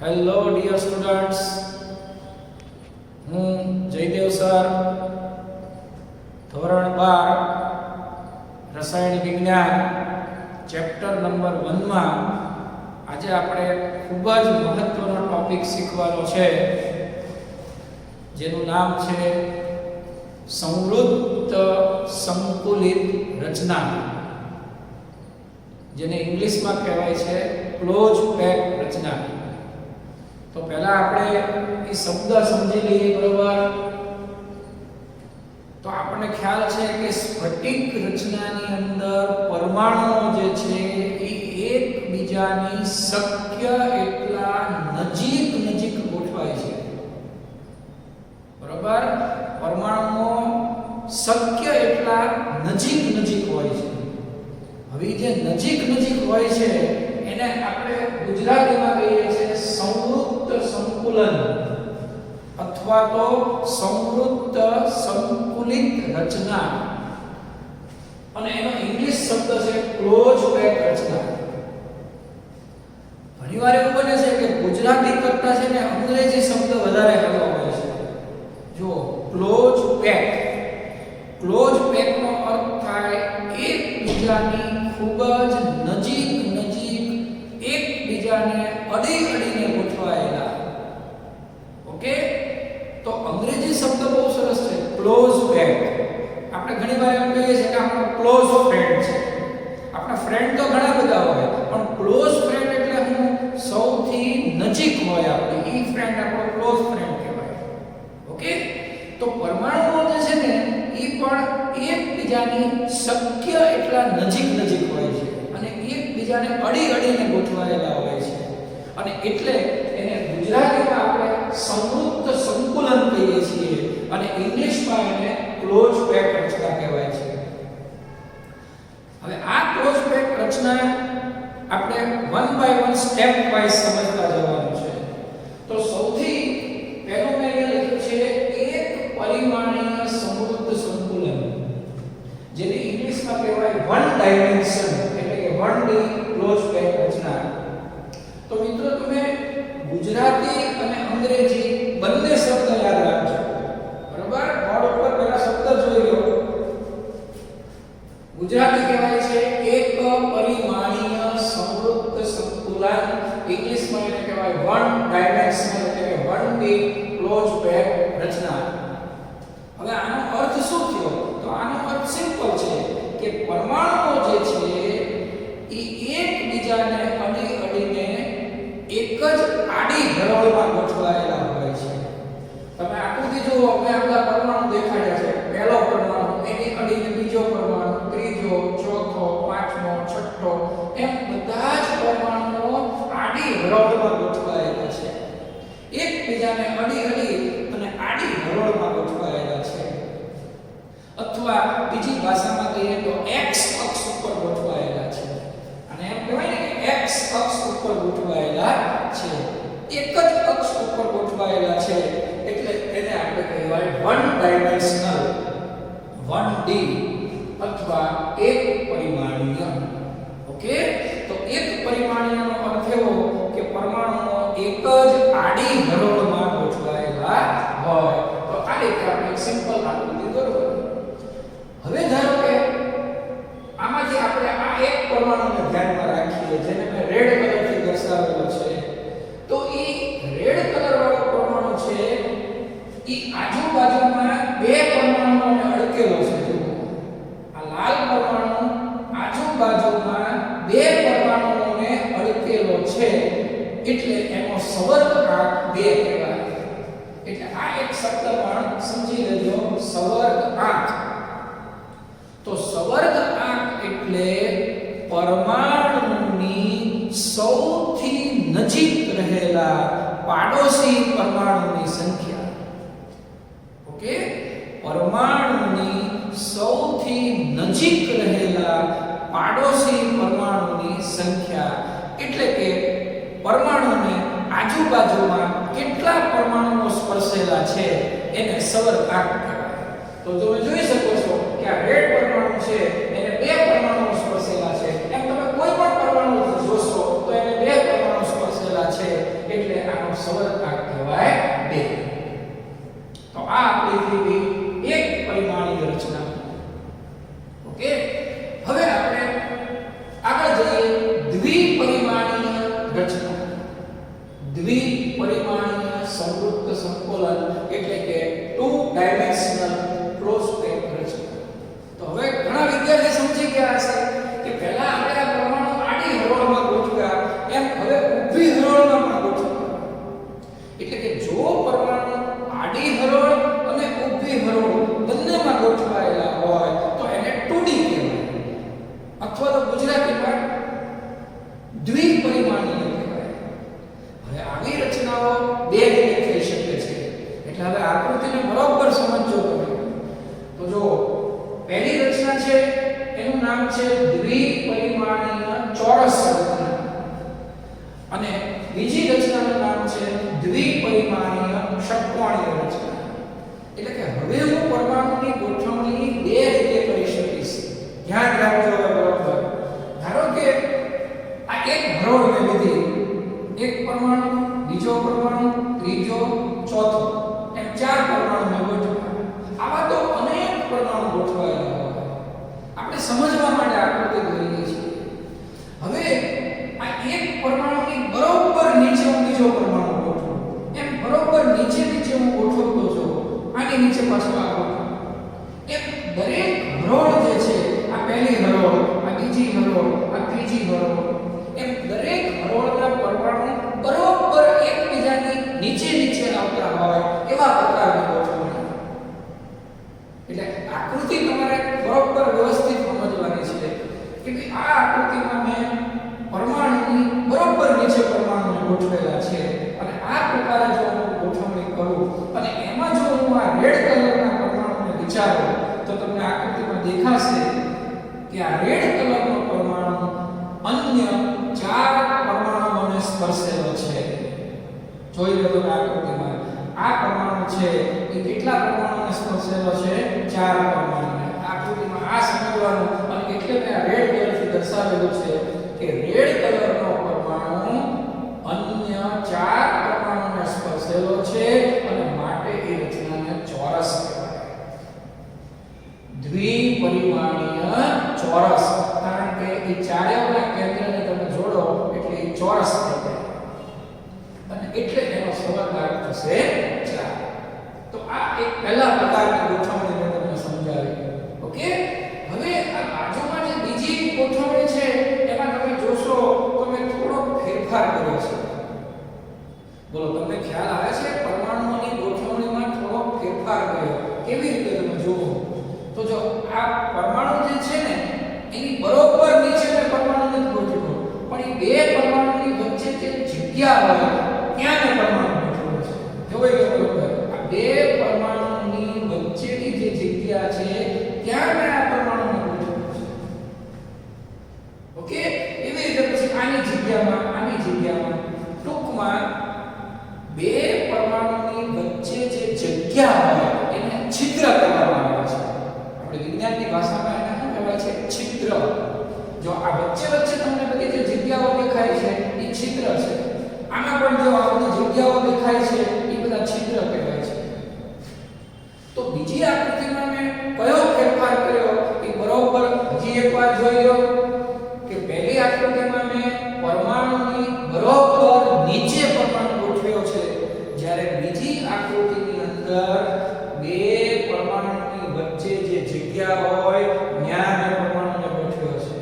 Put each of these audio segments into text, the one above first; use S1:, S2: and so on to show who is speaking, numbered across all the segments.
S1: Hello dear students, હું Jaydev sir, ધોરણ 12 રસાયણ વિજ્ઞાન ચેપ્ટર નંબર 1 માં આજે આપણે ખૂબ જ મહત્વનો ટોપિક શીખવાનો છે, જેનું નામ છે સંવૃત્ત સંકુલિત રચના, જેને ઇંગ્લિશમાં કહેવાય છે ક્લોઝ પેક રચના. તો પહેલા આપણે એ શબ્દ સમજી લઈએ, બરોબર? તો આપણને ખ્યાલ છે કે સ્ફટિક રચનાની અંદર પરમાણુઓ જે છે એ એકબીજાની શક્ય એટલા નજીક ગોઠવાય છે, બરોબર? પરમાણુઓ શક્ય એટલા નજીક હોય છે. હવે જે નજીક હોય છે એને આપણે ગુજરાતીમાં કહીએ છીએ સંવૃત્ત સંકુલન અથવા તો સંવૃત્ત સંકુલિત રચના, અને એનો ઇંગ્લિશ શબ્દ છે ક્લોઝ પેક રચના. ઘણીવાર એવું બને છે કે ગુજરાતી કરતા છે ને અંગ્રેજી શબ્દ વધારે હળવો હોય છે. જો ક્લોઝ પેકનો અર્થ થાય એકબીજાની ખૂબ જ નજીક એકબીજાને અડીને ગોઠવાયેલા. ઓકે, તો અંગ્રેજી શબ્દ બહુ સરસ છે ક્લોઝ પેક. આપણે ઘણીવાર એમ કહીએ છીએ કે આપણો ક્લોઝ ફ્રેન્ડ છે. આપણા ફ્રેન્ડ તો ઘણા બધા હોય, પણ ક્લોઝ ફ્રેન્ડ એટલે હું સૌથી નજીક હોય આપણી, એ ફ્રેન્ડ આપણો ક્લોઝ ફ્રેન્ડ કહેવાય. ઓકે, તો પરમાણુઓ જે છે ને એ પણ એકબીજાની શક્ય એટલા નજીક હોય છે અને એકબીજાને અડીને ગોઠવાયેલા હોય છે, અને એટલે એને ગુજરાતીમાં આપણે સંવૃત્ત સંકુલન કહીએ છીએ અને ઇંગ્લિશમાં એને ક્લોઝ પેક રચના કહેવાય છે. હવે આ ક્લોઝ પેક રચના આપણે one by one stepwise સમજતા જવાનું છે. તો સૌથી પહેલું મેં લખ્યું છે એક પરિમાણીય સંવૃત્ત સંકુલન, જેને ઇંગ્લિશમાં કહેવાય વન ડાયમેન્શન, એટલે કે 1D ક્લોઝ પેક રચના. તો મિત્રો, તમે ગુજરાતી અને અંગ્રેજી બંને શબ્દ યાદ રાખજો, બરાબર? બોર્ડ ઉપર પહેલા શબ્દ જોઈ લો. ગુજરાતી કહેવાય છે એક પરિમાણીય સંવૃત્ત સંકુલન, ઇંગ્લિશમાં એને કહેવાય વન ડાયમેન્શનલ, એટલે કે 1D ક્લોઝ પેક રચના. હવે આનો અર્થ શું થયો? તો આનો અર્થ સિમ્પલ છે કે પરમાણુઓ જે છે એ એકબીજાને અડીને એક જ આડી હરોળમાં ગોઠવાયેલા હોય છે. તમે આકૃતિ જુઓ, મેં આપણા પરમાણુ દેખાડ્યા છે. પહેલો પરમાણુ, એની અડીને બીજો પરમાણુ, ત્રીજો, ચોથો, પાંચમો, છઠ્ઠો, એમ બધા જ પરમાણુઓ આડી હરોળમાં ગોઠવાયેલા છે. એકબીજાને અડી અને આડી હરોળમાં ગોઠવાયેલા છે. અથવા બીજી ભાષામાં કહીએ તો x અક્ષ ઉપર ગોઠવાયેલા છે. અને એમ કહેવાય ને કે x અક્ષ ઉપર ગોઠવાયેલા છે, એક જ અક્ષ ઉપર ગોઠવાયેલા છે, એટલે એને આપણે કહેવાય વન ડાયમેન્શનલ, 1D અથવા એક પરિમાણીય. ઓકે, તો એક પરિમાણીયનો અર્થ એવો કે પરમાણુઓ એક જ આડી હરોળમાં ગોઠવાયેલા હોય. તો આ રીતે આપણે એક સિમ્પલ આકૃતિ દોરો. હવે ધારો કે આમાંથી આપણે આ એક પરમાણુને ધ્યાનમાં રાખીએ, જેને મેં રેડ કલરથી દર્શાવેલો છે. તો એ રેડ કલર વાળો પરમાણુ છે એ આજુબાજુમાં બે પરમાણુઓને અડકેલો છે. જુઓ, આ લાલ પરમાણુ આજુબાજુમાં બે પરમાણુઓને અડકેલો છે, એટલે એનો સવર્ગાંક 2 કહેવાય. એટલે આ એક શબ્દ પણ સમજી લેજો, સવર્ગાંક. તો સવર્ગાંક એટલે પરમાણુની સૌથી નજીક રહેલા પાડોશી પરમાણુની સંખ્યા. ઓકે, પરમાણુની સૌથી નજીક રહેલા પાડોશી પરમાણુની સંખ્યા, એટલે કે પરમાણુને આજુબાજુમાં કેટલા પરમાણુઓ સ્પર્શેલા છે એને સવર્ગાંક કહેવાય. તો તમે જોઈ શકો છો કે આ રેડ પરમાણુ છે એને બે પરમાણુઓ સ્પર્શેલા છે. એમ તમે કોઈ પણ પરમાણુ જોશો તો એને બે પરમાણુ સ્પર્શેલા છે, એટલે આ ગુજરાતીમાં દ્વિપરિમાણીય કહેવાય. હવે આવી રચનાઓ બે રીતે થઈ શકે છે. એટલે હવે આકૃતિને બરોબર સમજજો તમે. તો જો પહેલી રચના છે એનું નામ છે દ્વિપરિમાણીય ચોરસ રચના અને બીજી રચનાનું નામ છે દ્વિપરિમાણીય ષટ્કોણીય રચના. એટલે કે હવે હું પરમાણુની ગોઠવણી બે રીતે કરી શકીશ. ધ્યાન રાખજો બરોબર. ધારો કે આ એક હરોળ મેં લીધી, એક પરમાણુ, બીજો પરમાણુ, ત્રીજો, ચોથો, એમ ચાર પરમાણુ મેં ગોઠવ્યા. આવા તો અનેક પરમાણુ ગોઠવાયેલા હોય. આપણે સમજવા માટે આકૃતિ દોરીએ છીએ. હવે આ એક પરમાણુની બરોબર નીચે હું બીજો પરમાણુ ગોઠવું. એમ બરોબર નીચે નીચે હું ગોઠવતો જાઉં. આની નીચે પાછો આ ગોઠવું. એમ દરેક હરોળ જે છે, આ પહેલી હરોળ, આ બીજી હરોળ, આ ત્રીજી હરોળ, એમ દરેક હરોળના પરમાણુ બરોબર એકબીજાની નીચે નીચે આવતા હોય એવા પ્રકારની ગોઠવણી. એટલે આકૃતિ તમારે બરોબર વ્યવસ્થિત સમજવાની છે કે ભાઈ આ આકૃતિમાં મેં પરમાણુની બરોબર નીચે પરમાણુને ગોઠવેલા છે અને આ પ્રકારે જો હું ગોઠવણી કરું અને એમાં જો હું આ રેડ કલરના પરમાણુને વિચારું તો તમને આકૃતિમાં દેખાશે કે આ રેડ કલરનો પરમાણુ અન્ય ચાર પરમાણુઓને સ્પર્શેલો છે. જોઈ લો તમે આકૃતિમાં આ પરમાણુ છે એ કેટલા પરમાણુઓને સ્પર્શેલો છે? ચાર પરમાણુને. આકૃતિમાં આ સમજવાનું અને એટલે મેં આ રેડ કલરથી દર્શાવેલું છે કે રેડ કલરનો પરમાણુ અન્ય ચાર પરમાણુને સ્પર્શેલો છે અને માટે એ રચનાને ચોરસ કહેવાય. દ્વિપરિમાણીય ચોરસ. કારણ કે એ ચારેયના કેન્દ્રને તમે જોડો એટલે એ ચોરસ થઈ જાય અને એટલે એનો સમર્થક થશે 4. તો આ એક પહેલા પ્રકારની ગોઠવણી મેં તમને સમજાવી. ઓકે. હવે આ બાજુમાં જે બીજી ગોઠવણી છે એમાં તમે જોશો તો મેં થોડો ફેરફાર કર્યો છે. બોલો તમને ખ્યાલ આવે છે? પરમાણુઓની ગોઠવણીમાં થોડો ફેરફાર કર્યો. કેવી રીતે તમે જુઓ તો જો આ પરમાણુ જે છે ને એની બરોબર નીચે મેં પરમાણુને ગોઠવ્યો, પણ એ બે પરમાણુની વચ્ચે જે જગ્યા હોય ત્યાં મેં પરમાણુ ગોઠવ્યો છે. જોઈ લો બરોબર. આ બે પરમાણુની વચ્ચેની જે જગ્યા છે ત્યાં મેં આ પરમાણુને ગોઠવ્યો છે. ઓકે. એવી રીતે પછી આની જગ્યામાં ટૂંકમાં બે પરમાણુની વચ્ચે જે જગ્યા હોય એને છિદ્ર કહેવામાં આવે છે. આપણે વિજ્ઞાનની ભાષામાં એને શું કહેવાય છે? છિદ્ર. જો આ વચ્ચે તમને બધી જે જગ્યાઓ દેખાય છે એ છિદ્ર છે. આમાં પણ જો આ બધી જગ્યાઓ દેખાય છે એ બધા છિદ્ર કહેવાય છે. તો બીજી આકૃતિમાં મેં કયો ફેરફાર કર્યો એ બરોબર હજી એકવાર જોઈ લો કે પહેલી આકૃતિમાં મેં પરમાણુની બરોબર નીચે પરમાણુ ગોઠવ્યો છે, જ્યારે બીજી આકૃતિની અંદર બે પરમાણુની વચ્ચે જે જગ્યા હોય ત્યાં મેં પરમાણુને ગોઠવ્યો છે.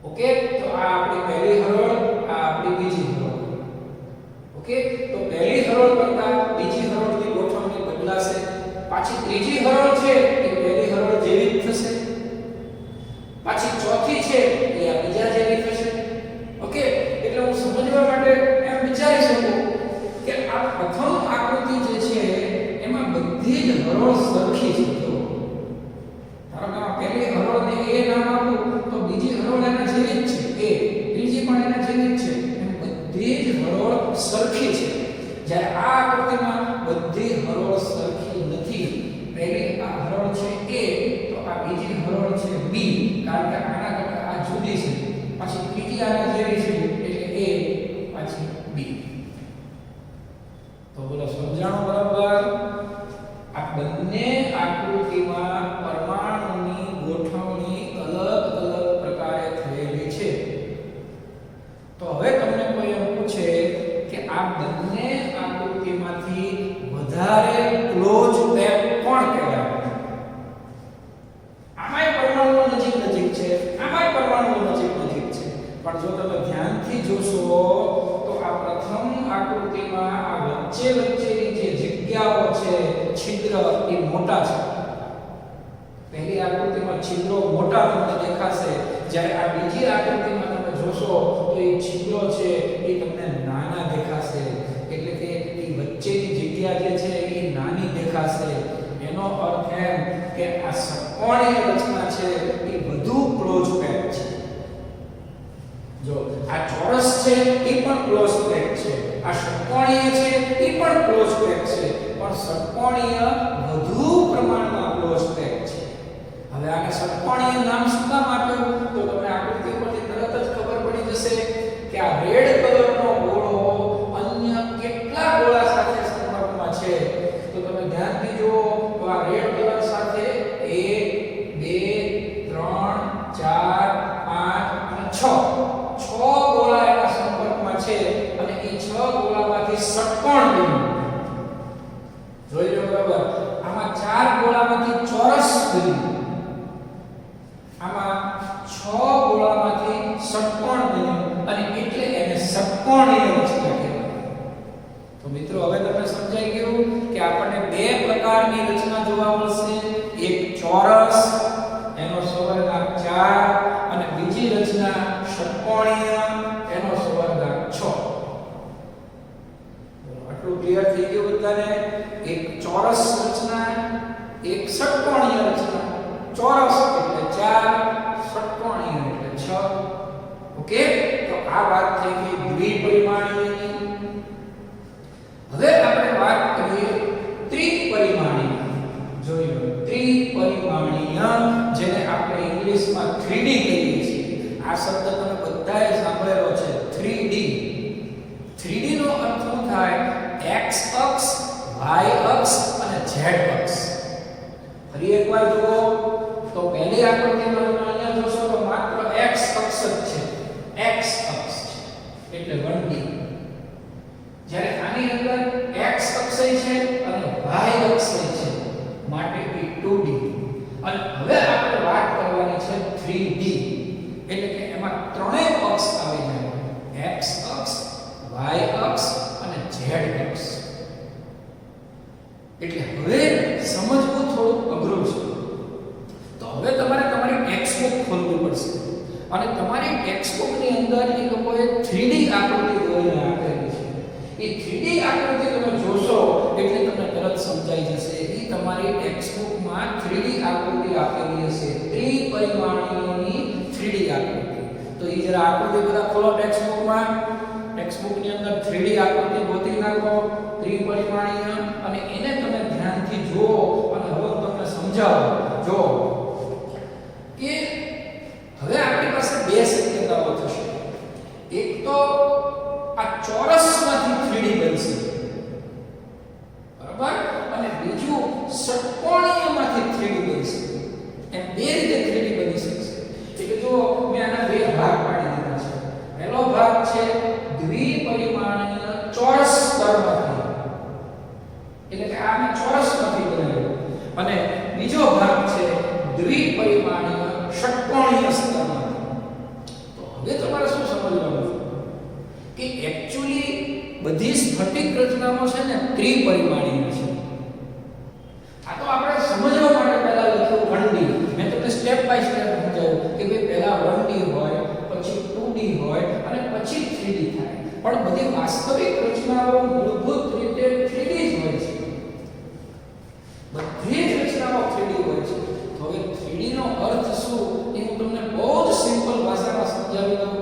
S1: ઓકે. તો આ આપણી પહેલી હરોળ, આ આપણી બીજી હરોળ. ઓકે. તો પહેલી હરોળ કરતા બીજી હરોળની ગોઠવણી બદલાશે. પાછી ત્રીજી હરોળ છે એ પહેલી હરોળ જેવી જ થશે. પાછી ચોથી છે એ આ બીજા જેવી થશે. ઓકે. એટલે હું સમજવા માટે એમ વિચારી શકું કે આ પ્રથમ આકૃતિ જે છે એમાં બધી જ હરોળ સરખી છે. ધારો કે પહેલી હરોળને A નામ આપું તો બીજી હરોળ એના જેવી જ છે A, ત્રીજી પણ એના જેવી જ છે. એમ બધી જ હરોળ સરખી છે. જ્યારે આ આકૃતિમાં બધી હરોળ સરખી નથી. પહેલી આ હરોળ છે A તો આ બીજી હરોળ છે B, કારણ કે આના કરતા આ જુદી છે. પછી ત્રીજી આના જેવી છે એટલે A પછી B. તો બોલો સમજાણું બરાબર? આ બંને આકૃતિમાં પરમાણુની ગોઠવણી અલગ અલગ પ્રકારે થયેલી છે. તો હવે તમને કોઈ એમ પૂછે કે આ બંને આકૃતિમાંથી વધારે ક્લોઝ પેક કોણ કહેવાય? આમાંય પરમાણુઓ નજીક છે, આમાંય પરમાણુઓ નજીક છે. પણ જો તમે ધ્યાનથી જોશો તો આ પ્રથમ આકૃતિમાં આ વચ્ચેની જે જગ્યાઓ છે, છિદ્ર એ મોટા છે. પહેલી આકૃતિમાં છિદ્રો મોટા તમને દેખાશે જ્યારે આ બીજી આકૃતિમાં તમે જોશો તો એ છિદ્રો છે એ તમને નાના દેખાશે, એટલે કે એ વચ્ચેની જગ્યા જે છે એ નાની દેખાશે. એનો અર્થ એમ કે આ ષટ્કોણીય રચના છે એ વધુ ક્લોઝ પેક છે. જો આ ચોરસ છે એ પણ ક્લોઝ પેક છે, આ ષટ્કોણીય છે એ પણ ક્લોઝ પેક છે, પણ ષટ્કોણીય વધુ પ્રમાણમાં ક્લોઝ પેક છે. હવે આને ષટ્કોણીય નામ શું કામ આપ્યું? તો તમને આકૃતિ પરથી તરત જ ખબર પડી જશે કે આ રેડ કલરનો ગોળો અન્ય કેટલા ગોળા સાથે સંપર્કમાં છે. તો તમે ધ્યાનથી જુઓ તો આ રેડ કલર સાથે 1 2 3 4 5 અને 6 ગોળા એના સંપર્કમાં છે અને એ 6 ગોળામાંથી ષટ્કોણ બન્યું. જોઈ લો બરાબર. આમાં 4 ગોળામાંથી ચોરસ બન્યું, આમાં 6 ગોળામાંથી ષટ્કોણ બન્યું અને એટલે એને ષટ્કોણીય રચના કહેવાય. તો મિત્રો હવે તમને સમજાઈ ગયું કે આપણને બે પ્રકારની રચના જોવા મળશે, એક ચોરસ એનો સવર્ગાંક 4 અને બીજી રચના ષટ્કોણીય એનો સવર્ગાંક 6. આટલું ક્લિયર થઈ ગયું બધાને? એક ચોરસ રચના, એક ષટ્કોણીય રચના. ચોરસ એટલે 4, ષટ્કોણીય એટલે 6. ઓકે, તો આ વાત થઈ ગઈ દ્વિપરિમાણીયની. હવે આપણે વાત કરીએ ત્રિપરિમાણીય. જોઈ લો, ત્રિપરિમાણીય જેને આપણે ઇંગ્લિશમાં 3D કહીએ છીએ. આ શબ્દ તમે બધાએ સાંભળેલો છે, 3D. 3D નો અર્થ શું થાય? x અક્ષ, y અક્ષ અને z અક્ષ. ફરી એકવાર જુઓ તો પહેલી આકૃતિમાં તમે અહીંયા જોશો તો માત્ર x અક્ષ જ છે, x અક્ષ છે એટલે 1D. જ્યારે આની અંદર x અક્ષ છે અને y અક્ષ છે માટે એ 2D. અને હવે આપણે વાત કરવાની છે 3D, એટલે કે એમાં ત્રણેય અક્ષ આવી જાય, x અક્ષ, y અક્ષ અને z અક્ષ. એટલે હવે સમજવું થોડું અઘરું છે. તો હવે તમારે તમારી ટેક્સ્ટબુક ખોલવી પડશે અને તમારી ટેક્સ્ટબુકની અંદર એ લોકોએ 3D આકૃતિ દોરીને આપેલી છે. એ 3D આકૃતિ તમે જોશો એટલે તમને તરત સમજાઈ જશે. એ તમારી ટેક્સ્ટબુકમાં 3D આકૃતિ આપેલી હશે, ત્રિપરિમાણીયની 3D આકૃતિ. તો એ જરા આકૃતિ બધા ખોલો ટેક્સ્ટબુકમાં. ટેક્સ્ટબુકની અંદર 3D આકૃતિ ગોતી નાખો, ત્રિપરિમાણીય, અને એને તમે ધ્યાનથી જુઓ અને હવે હું તમને સમજાવું. જો કે હવે આપણી પાસે બે શક્યતાઓ થશે. એક તો આ ચોરસમાંથી 3D બનશે, બરાબર, અને બીજું ષટ્કોણીયમાંથી 3D બનશે. એમ બે રીતે 3D બની શકશે. એટલે જો મેં આના બે ભાગ પાડી દીધા છે. પહેલો ભાગ છે દ્વિપરિમાણીય ચોરસ સ્તરમાંથી, એટલે કે આ મેં ચોરસમાંથી બનાવ્યું, અને બીજો ભાગ છે દ્વિપરિમાણીય ષટ્કોણીય સ્તરમાંથી. તો હવે તમારે શું સમજવાનું કે એક્ચ્યુઅલી બધી સ્ફટિક રચનાઓ છે ને ત્રિપરિમાણીય છે. આ તો આપણે સમજવા માટે પહેલા લખ્યું 1D. મેં તમને સ્ટેપ બાય સ્ટેપ સમજાવ્યું કે ભાઈ પહેલા 1D હોય, પછી 2D હોય અને પછી 3D થાય. પણ બધી વાસ્તવિક રચનાઓ મૂળભૂત રીતે 3D જ હોય છે. બધી જ રચનાઓ 3D હોય છે. તો હવે 3D નો અર્થ શું એ હું તમને બહુ જ સિમ્પલ ભાષામાં સમજાવી દઉં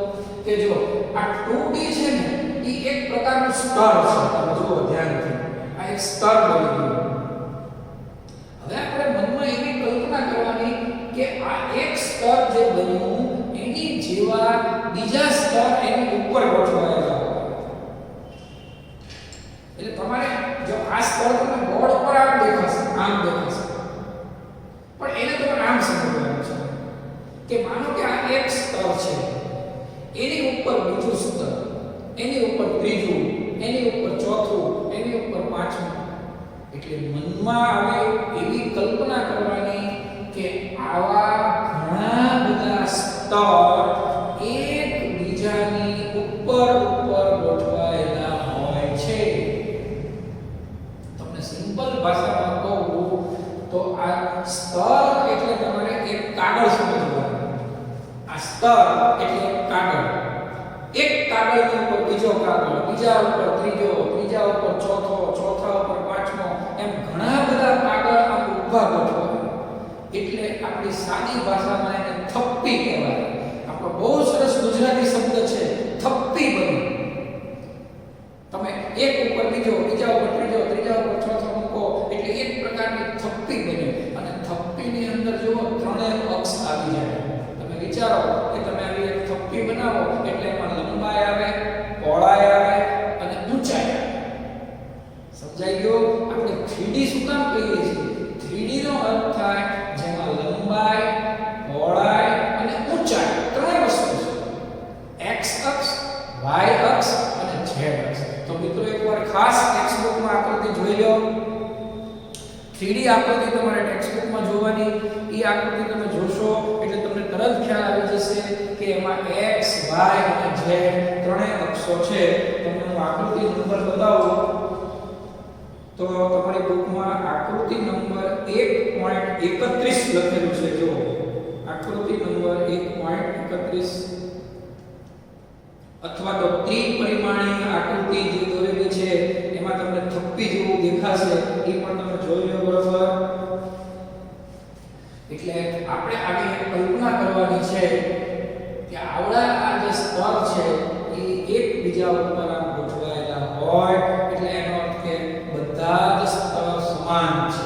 S1: કે જો આ 2D છે ને એ એક પ્રકારનું સ્તર છે. તમે જુઓ ધ્યાનથી, આ એક સ્તર બની ગયું. હવે આપણે મનમાં એવી કલ્પના કરવાની કે આ એક સ્તર જે બન્યું એની જેવા બીજા સ્તર એની ઉપર ગોઠવાયેલા હોય. એટલે તમારે જો આ સ્તર તમને બોર્ડ પર આમ દેખાશે, પણ એને તમારે આમ સમજવાનું છે કે માનો કે આ એક સ્તર છે, એની ઉપર બીજું સ્તર, એની ઉપર ત્રીજું, એની ઉપર ચોથું, એની ઉપર પાંચમું. એટલે મનમાં આવે એવી કલ્પના કરવાની કે આવા ઘણા બધા સ્તર એકબીજાની ઉપર ગોઠવાયેલા હોય છે. તમને સિમ્પલ ભાષામાં કહું તો આ સ્તર એટલે તમારે એક કાગળ સમજવાનું. આ સ્તર એટલે કાગળ, એક કાગળની ઉપર બીજો કાગળ, બીજા ઉપર ત્રીજો, ત્રીજા ઉપર ચોથો, ચોથા ઉપર પાંચમો, એમ ઘણા બધા કાગળ આમ ઊભા ગોઠવાય એટલે આપણી સાદી ભાષામાં એને થપ્પી કહેવાય. આપણો બહુ સરસ ગુજરાતી શબ્દ છે થપ્પી બની. તમે એક ઉપર બીજો, બીજા ઉપર ત્રીજો, ત્રીજા ઉપર ચોથો મૂકો એટલે એક પ્રકારની થપ્પી બને. અને થપ્પીની અંદર જુઓ ત્રણેય અક્ષ આવી જાય. તમે વિચારો કે તમે આવી એક થપ્પી બનાવો એટલે એમાં લંબાઈ આવે, પહોળાઈ આવે અને ઊંચાઈ આવે. સમજાઈ ગયું? આપણે 3D શું કામ કહીએ છીએ? 3D નો અર્થ થાય જેમાં લંબાઈ, પહોળાઈ અને ઊંચાઈ ત્રણ વસ્તુ છે. x અક્ષ, y અક્ષ અને z અક્ષ. તો મિત્રો એકવાર ખાસ ટેક્સ્ટ બુકમાં આકૃતિ જોઈ લો. 3D આકૃતિ તમારે ટેક્સ્ટ બુકમાં જોવાની. એ આકૃતિ તમે જોશો એટલે તમને તરત ખ્યાલ આવી જશે કે એમાં x, y અને z ત્રણેય અક્ષો છે. તમને હું આકૃતિ નંબર બતાવું તો તમારી બુકમાં આકૃતિ નંબર 1.31 લખેલું છે. જો આકૃતિ નંબર 1.31 અથવા તો ત્રિપરિમાણીય આકૃતિ જે દોરેલી છે એમાં તમને થપ્પી જેવું દેખાશે. એ પણ તમે જોઈ લો બરોબર. એટલે આપણે આવી કલ્પના કરવાની છે કે આવડા આ જે સ્તર છે એ એકબીજા ઉપર આમ ગોઠવાયેલા હોય એટલે એનો અર્થ કે બધા જ સ્તર સમાન છે.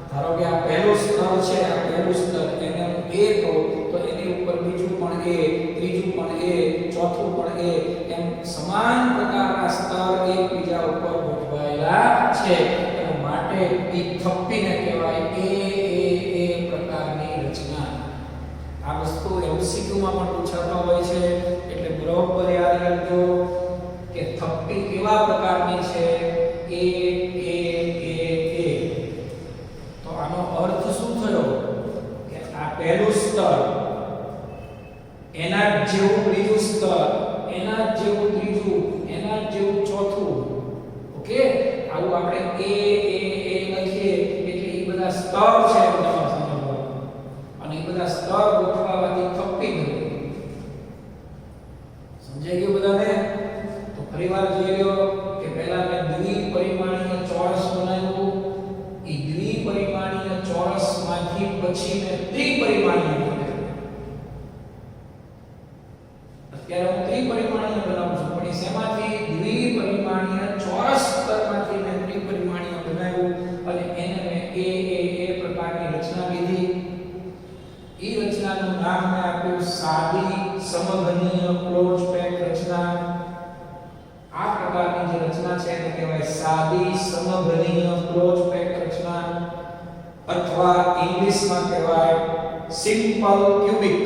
S1: ધારો કે આ પહેલું સ્તર છે, આ પહેલું સ્તર એને હું A કહું તો એની ઉપર બીજું પણ A, ત્રીજું પણ A, ચોથું પણ A, એમ સમાન પ્રકારના સ્તર એકબીજા ઉપર ગોઠવાયેલા છે. એના માટે એ થપ્પીને કહેવાય A પ્રકારની રચના. આ વસ્તુ MCQ માં પણ પૂછાતા હોય છે એટલે બરોબર યાદ રાખજો કે થપ્પી કેવા પ્રકારની છે. A. તો આનો અર્થ શું થયો કે આ પહેલું સ્તર, એના જેવું બીજું સ્તર, એના જેવું ત્રીજું, એના જેવું ચોથું. ઓકે, આવું આપણે A લખીએ એટલે એ બધા સ્તર છે તમારે સમજવાનું. અને એ બધા સ્તર ગોઠવવાથી થપ્પી બને. સમજાઈ ગયું બધાને? તો ફરીવાર જોઈ લો કે પહેલા મેં દ્વિપરિમાણીય ચોરસ બનાવ્યું. એ દ્વિપરિમાણીય ચોરસમાંથી પછી મેં ત્રિપરિમાણીય બનાવ્યું. અત્યારે હું ત્રિપરિમાણીય બનાવું છું પણ એ શેમાંથી? દ્વિપરિમાણીય ચોરસ સ્તરમાંથી મેં ત્રિપરિમાણીય બનાવ્યું અને એને મેં A પ્રકારની રચના લીધી. એ રચનાનું નામ મેં આપ્યું સાદી સમઘનીય ક્લોઝ પેક રચના. આ પ્રકારની જે રચના છે એને કહેવાય સાદી સમઘનીય ક્લોઝ પેક રચના અથવા ઇંગ્લિશમાં કહેવાય સિમ્પલ ક્યુબિક.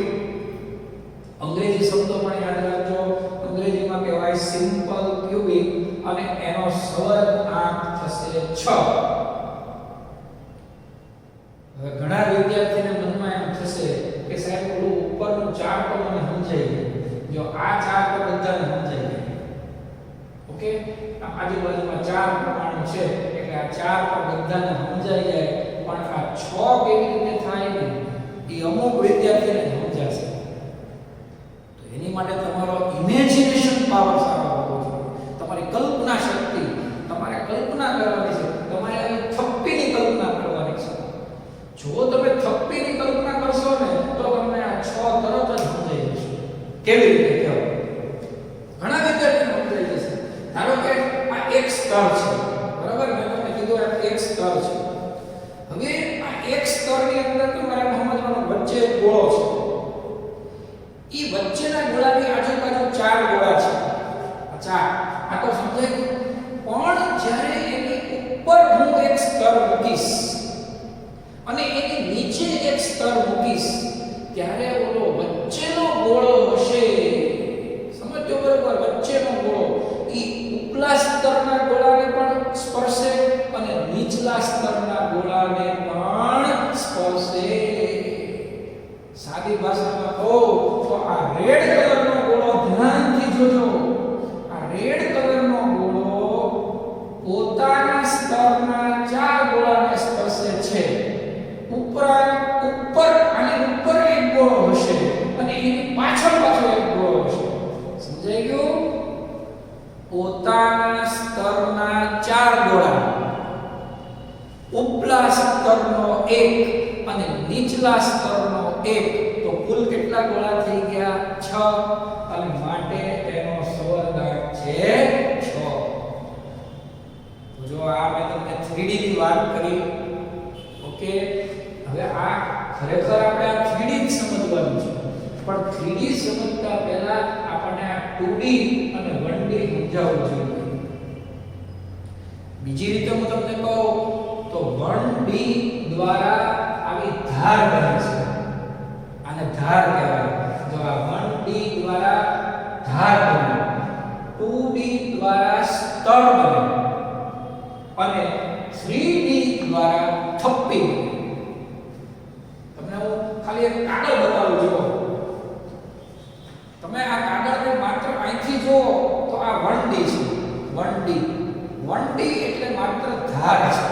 S1: અંગ્રેજી શબ્દો પણ યાદ રાખજો. અંગ્રેજીમાં કહેવાય સિમ્પલ ક્યુબિક અને એનો સવર્ગાંક થશે 6. હવે ઘણા વિદ્યાર્થીને મનમાં એમ થશે કે સાહેબ ઓલું ઉપરનું 4 તો મને સમજાઈ ગયું. જો આ 4 તો બધાને સમજાઈ ગયા. ઓકે, આ આજુબાજુમાં 4 પ્રમાણો છે એટલે આ 4 તો બધાને સમજાઈ જાય. પણ આ 6 કેવી રીતે થાય ને એ અમુક વિદ્યાર્થીને સમજાશે. તો એની માટે તમારો ઇમેજિનેશન પાવર સારો હોવો જોઈએ. તમારી કલ્પના શક્તિ, તમારે કલ્પના કરવાની છે. તમારે આવી થપ્પીની કલ્પના કરવાની છે. જો તમે થપ્પીની કલ્પના કરશો ને તો તમને આ 6 તરત જ સમજાઈ જશે. કેવી રીતે કહેવાય? ઘણા વિદ્યાર્થીઓને સમજાઈ જશે. ધારો કે આ એક સ્તર છે, બરાબર? મેં તમને કીધું આ એક સ્તર છે. હવે આ એક સ્તરની અંદર તમારે સમજવાનું વચ્ચે એક ગોળો છે. ઈ વચ્ચેના ગોળાની આજુબાજુ 4 ગોળા છે. આ 4 આ તો સમજાય ગયું. પણ જ્યારે એની ઉપર હું એક સ્તર મૂકીશ અને એની નીચે એક સ્તર મૂકીશ ત્યારે ઓલો વચ્ચેનો ગોળો હશે. સમજો બરોબર? વચ્ચેનો ગોળો ઈ ઉપલા સ્તરના ગોળાને પણ સ્પર્શે અને નીચલા સ્તરના ગોળાને પણ સ્પર્શે. સાદી ભાષામાં કહું તો આ રેડ કલરનો ગોળો ધ્યાનથી જોજો. આ રેડ કલરનો ગોળો પોતાના સ્તરના 4 ગોળાને સ્પર્શે છે. ઉપર આની ઉપર એક ગોળો હશે અને એની પાછળ પોતાના સ્તરના 4 ગોળા, ઉપલા સ્તરનો 1 અને નીચલા સ્તરનો 1, તો કુલ કેટલા ગોળા થઈ ગયા? 6, અને માટે તેનો સવર્ગાંક છે 6. તો જો આ મેં તમને 3D ની વાત કરી. ઓકે, હવે આ ખરેખર આપણે આ 3D જ સમજવાનું છે, પણ 3D સમજતા પહેલા આપણને આ 2D અને 1D સમજાવવું જોઈએ. બીજી રીતે હું તમને કહું તો 1D દ્વારા આવી ધાર બને છે, આને ધાર કહેવાય. જો આ 1D દ્વારા ધાર બને, 2D દ્વારા સ્તર બને અને 3D દ્વારા થપ્પી બને. તમને હું ખાલી એક કાગળ બતાવું છું. તમે આ કાગળને માત્ર અહીંથી જુઓ તો આ 1D છે. 1D એટલે માત્ર ધાર છે,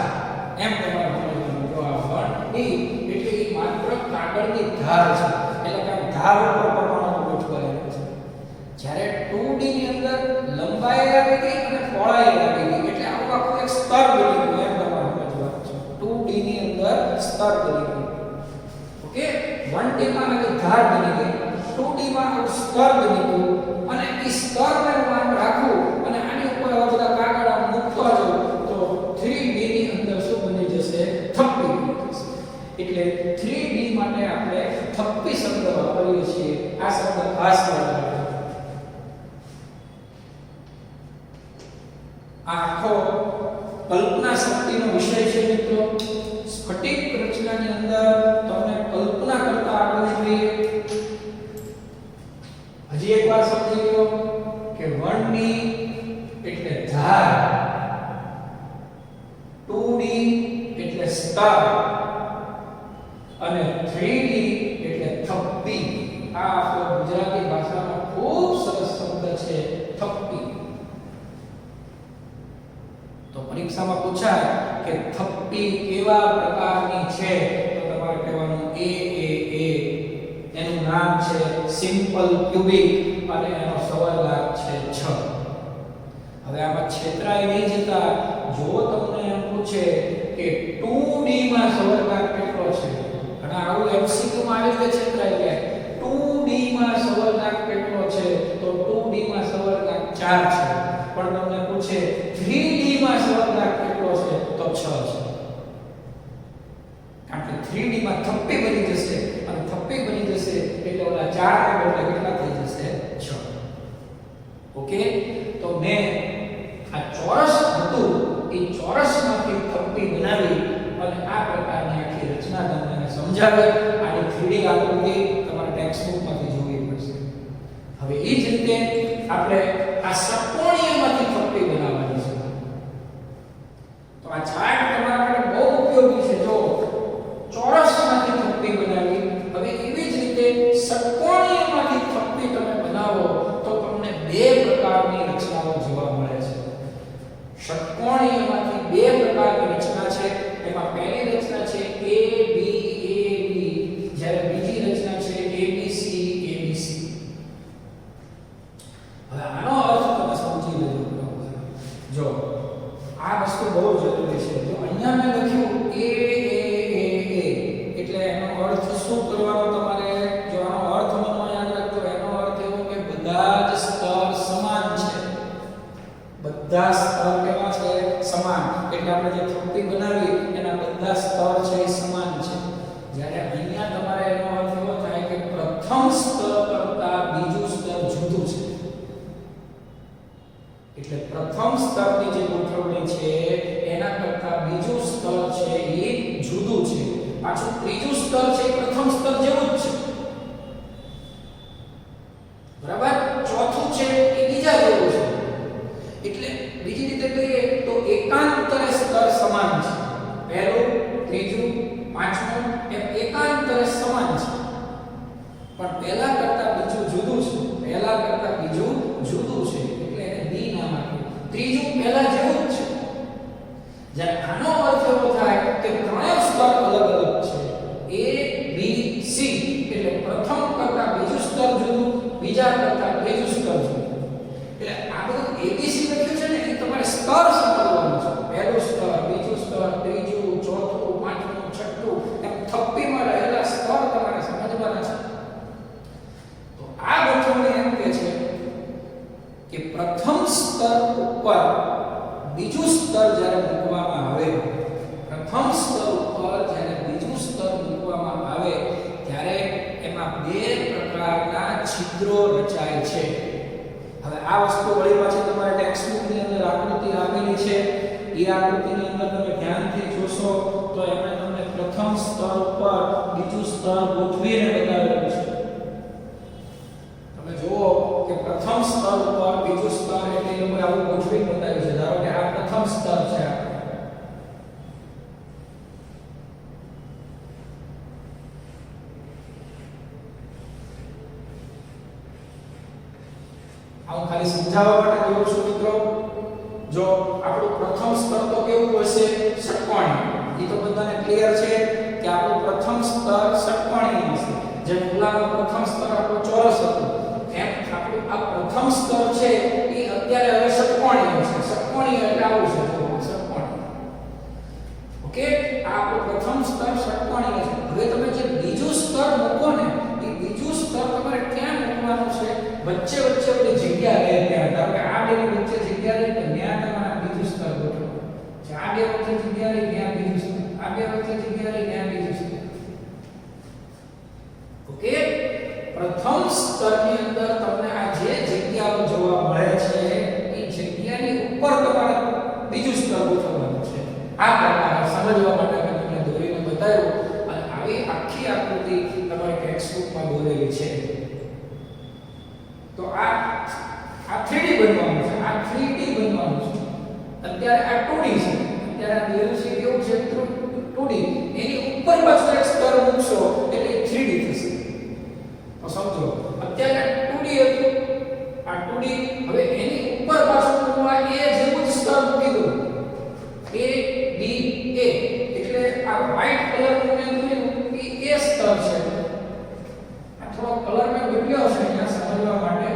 S1: એમ તમારે સમજવાનું. જો આ 1D એટલે એ માત્ર કાગળની ધાર છે, એટલે કે ધાર ઉપર પરમાણુ ગોઠવાયેલા છે. જ્યારે 2D ની અંદર લંબાઈ આવી ગઈ અને પહોળાઈ આવી ગઈ, એટલે આવું આખું એક સ્તર બની ગયું, એમ તમારે સમજવાનું છે. 2D ની અંદર સ્તર બની ગયું. ઓકે, 1D માં આવી ધાર બની ગઈ, 2D માં આ સ્તર બની ગયું, અને એ સ્તરને માન રાખવું અને આની ઉપર આવા બધા કાગળ મૂકવા જાવ તો 3D ની અંદર શું બની જશે? થપ્પી બની જશે. એટલે 3D માટે આપણે થપ્પી શબ્દ વાપરીએ છીએ. આ શબ્દ ખાસ યાદ રાખજો. આ આખો કલ્પના શક્તિનો વિષય છે મિત્રો. સ્ફટિક રચનાની અંદર તમને કલ્પના કરતા આવડવું જોઈએ. હજી એક વાર સમજી લો કે 1D એટલે ધાર, 2D એટલે સ્તર અને 3D એટલે થપ્પી. આ આપણો ગુજરાતી ભાષાનો ખૂબ સરસ શબ્દ છે, થપ્પી. તો પરીક્ષામાં પૂછાય કે થપ્પી કેવા પ્રકારની છે, તો તમારે કહેવાનું A. એનું નામ છે સિમ્પલ ક્યુબિક અને એનો સવર્ગાંક છે 6. હવે આમાં છેતરાઈ નહીં જતા. જો તમને એમ પૂછે કે 2D માં સવર્ગાંક કેટલો છે, અને આવું MCQ માં આવી રીતે છેતરાઈ જાય. 2D માં સવર્ગાંક કેટલો છે, તો 2D માં સવર્ગાંક 4 છે. પણ તમને પૂછે 3D માં સવર્ગાંક કેટલો છે, તો 6 છે. કારણ કે 3D માં થપ્પી બની જશે, અને થપ્પી બની જશે એટલે ઓલા 4 ને બદલે કેટલા થઈ જશે? 6. ઓકે, તો મેં આ ચોરસ હતું એ ચોરસમાંથી થપ્પી બનાવી અને આ પ્રકારની આખી રચના તમને સમજાવી. આની 3D આકૃતિ તમારા ટેક્સ્ટબુકમાંથી જોવી પડશે. હવે એ જ રીતે આપણે આ ષટ્કોણીયમાંથી થપ્પી બનાવવાની છે. તો આ ચાર્ટ તમારા માટે બહુ ઉપયોગી છે. જો ચોરસમાંથી થપ્પી બનાવી, હવે એવી જ રીતે ષટ્કોણીયમાંથી થપ્પી તમે બનાવો તો તમને 2 પ્રકારની રચનાઓ જોવા મળે છે. ષટ્કોણીયમાંથી 2 પ્રકારની રચના છે. એમાં પહેલી રચના છે ABAB, જ્યારે બીજી રચના છે ABC. હવે આનો અર્થ તમે સમજી લેજો. જો આ વસ્તુ બહુ જરૂરી છે. જો અહીંયા મેં લખ્યું A એટલે એનો અર્થ શું કરવાનો તમારે? જો આનો અર્થ મને યાદ રાખજો. એનો અર્થ એવો કે બધા જ સ્તર સમાન છે. બધા સ્તર કેવા છે? સમાન. એટલે આપણે જે થપ્પી બનાવી એના બધા સ્તર છે એ સમાન છે. જ્યારે અહીંયા તમારે એનો અર્થ એવો થાય કે પ્રથમ સ્તર કરતાં બીજું સ્તર જુદું છે. એટલે પ્રથમ સ્તરની જે ગોઠવણી છે એના કરતાં બીજું સ્તર છે એ જુદું છે. પાછું ત્રીજું સ્તર છે એ પ્રથમ સ્તર જેવું જ છે. બરાબર? ચોથું છે એ બીજા જેવું છે. એટલે બીજી રીતે કહીએ તો એકાંતરે સ્તર સમાન છે. પહેલું, ત્રીજું, પાંચમું એમ એકાંતરે સમાન છે. પણ પહેલા કરતાં બીજું જુદું છે. પહેલા કરતાં બીજું જુદું છે. એટલે એને બી નામ આપ્યું. ત્રીજું પહેલા જેવું જ છે. જ્યારે આનો અર્થ એવો થાય કે ત્રણેય સ્તર અલગ અલગ છે. A, B, C એટલે પ્રથમ કરતાં બીજું સ્તર જુદું, બીજા કરતાં ત્રીજું સ્તર જુદું. એટલે આ બધું ABC સ્તર ઉપર બીજું સ્તર જ્યારે મૂકવામાં આવે, પ્રથમ સ્તર ઉપર જ્યારે બીજું સ્તર મૂકવામાં આવે ત્યારે એમાં બે પ્રકારના છિદ્રો રચાય છે. હવે આ વસ્તુ વળી પાછી તમારા ટેક્સ્ટબુક ની અંદર આકૃતિ આપેલી છે. એ આકૃતિની અંદર તમે ધ્યાનથી જોશો તો એમણે તમને પ્રથમ સ્તર ઉપર બીજું સ્તર ગોઠવીને બતાવેલું છે. તમે જુઓ કે પ્રથમ સ્તર ઉપર બીજું સ્તર એટલે એ લોકોએ આવું ગોઠવીને બતાવ્યું છે. ધારો કે આ પ્રથમ સ્તર છે, હું ખાલી સમજાવવા માટે જોઉં છું મિત્રો. જો આપણું પ્રથમ સ્તર તો કેવું હશે? ષટકોણી. એ તો બધાને ક્લિયર છે કે આપણું પ્રથમ સ્તર ષટકોણી હશે. જેમ ગુલાબનું પ્રથમ સ્તર આપણું ચોરસ હતું, એમ આપણું આ પ્રથમ સ્તર છે એ અત્યારે હવે ષટકોણી હશે. ષટકોણી એટલે આવું છે, ષટકોણી. ઓકે, આ આપણું પ્રથમ સ્તર ષટકોણી હશે. હવે તમે જે બીજું સ્તર મૂકો ને, એ બીજું સ્તર તમારે ક્યાં મૂકવાનું છે? વચ્ચે વચ્ચે ઓલી જગ્યા રહે ત્યાં. ધારો કે આ બે વચ્ચે જગ્યા રહે તો ત્યાં તમારે બીજું સ્તર ગોઠવો. આ બે વચ્ચે જગ્યા રહે ત્યાં બીજું સ્તર, આ બે વચ્ચે જગ્યા રહે ત્યાં બીજું સ્તર. ઓકે, પ્રથમ સ્તરની અંદર તમને આ જે જગ્યાઓ જોવા મળે છે એ જગ્યાની ઉપર તમારે બીજું સ્તર ગોઠવવાનું છે. આ પ્રકારે સમજવા માટે મેં તમને દોરીને બતાવ્યું. અને આવી આખી આકૃતિ તમારી ટેક્સ્ટબુકમાં દોરેલી છે. તો આ 3D બનવાનું છે, આ 3D બનવાનું છે. અત્યારે આ 2D છે. અત્યારે આ દોરેલું છે કેવું છે? 2D. એની ઉપર પાછું એક સ્તર મૂકશો એટલે 3D થશે. તો સમજો, અત્યારે 2D હતું, આ 2D. હવે એની ઉપર પાછું મૂકવા એ જેવું જ સ્તર મૂકી દો, A B A. એટલે આ વ્હાઈટ કલરનું મેં દોર્યું એ A સ્તર છે. આ થોડો કલર મેં બદલ્યો છે અહીંયા સમજવા માટે.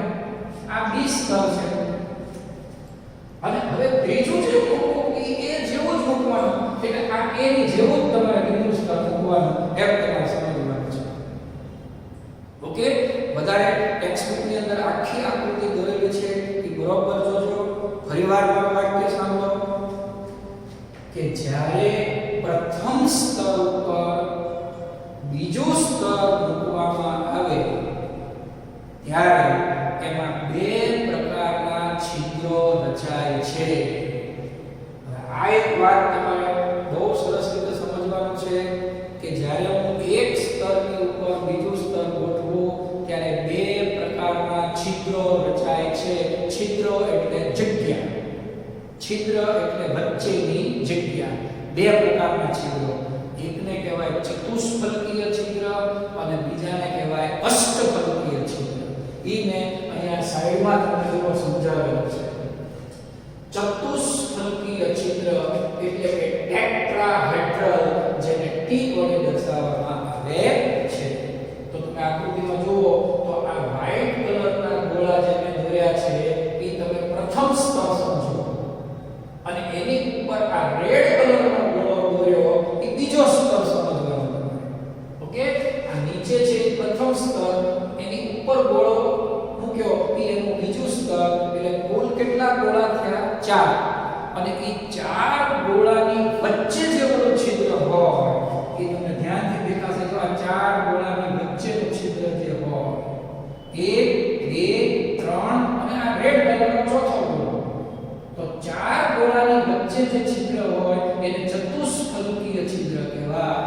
S1: આ B સ્તર છે. અને હવે ત્રીજું જે મૂકવું એ જેવું જ મૂકવાનું. એટલે આ A ની જેવું જ તમારે બીજું સ્તર મૂકવાનું. એમ તમારે સમજવાનું છે. ઓકે, વધારે ટેક્સ્ટબુક ની અંદર આખી આકૃતિ દોરેલી છે એ બરોબર જોજો. ફરીવાર વાક્ય સાંભળો કે જ્યારે પ્રથમ સ્તર ઉપર બીજું સ્તર મૂકવામાં આવે ત્યારે એમાં બે પ્રકારના છિદ્રો રચાય છે. આ એક વાત તમારે બહુ સરસ રીતે સમજવાનું છે કે જ્યારે હું એક સ્તરની ઉપર બીજું સ્તર ગોઠવું ત્યારે બે પ્રકારના છિદ્રો રચાય છે. છિદ્રો એટલે જગ્યા, છિદ્ર એટલે વચ્ચેની જગ્યા. બે પ્રકારના છિદ્રો, એકને કહેવાય ચતુષ્ફલકીય છિદ્ર અને બીજાને કહેવાય અષ્ટફલકીય છિદ્ર. ઈને અહીંયા સાઈડમાં તમને એવો સમજાવેલો છે. ચતુષ્ફલકીય છિદ્ર એટલે કે ટેટ્રાહેડ્રલ, જેને T વડે દર્શાવવામાં આવે છે. તો તમે આકૃતિમાં જુઓ તો આ વ્હાઈટ કલરના ગોળા જે મેં દોર્યા છે એ તમે પ્રથમ સ્તર સમજો, અને એની ઉપર આ રેડ કલરનો ગોળો દોર્યો એ બીજો સ્તર સમજવાનો તમારે. ઓકે, આ નીચે છે એ પ્રથમ સ્તર, એની ઉપર ગોળો મૂક્યો એ એનું બીજું સ્તર. એટલે કુલ કેટલા ગોળા થયા? 4. અને એ 4 ગોળાની વચ્ચે જે ઓલું છિદ્ર હોય એ તમને ધ્યાનથી દેખાશે. તો આ 4 ગોળાની વચ્ચેનું છિદ્ર જે હોય 1 2 3 અને આ રેડ કલરનો ચોથો ગોળો. તો 4 ગોળાની વચ્ચે જે છિદ્ર હોય એને ચતુષ્ફલકીય છિદ્ર કહેવાય.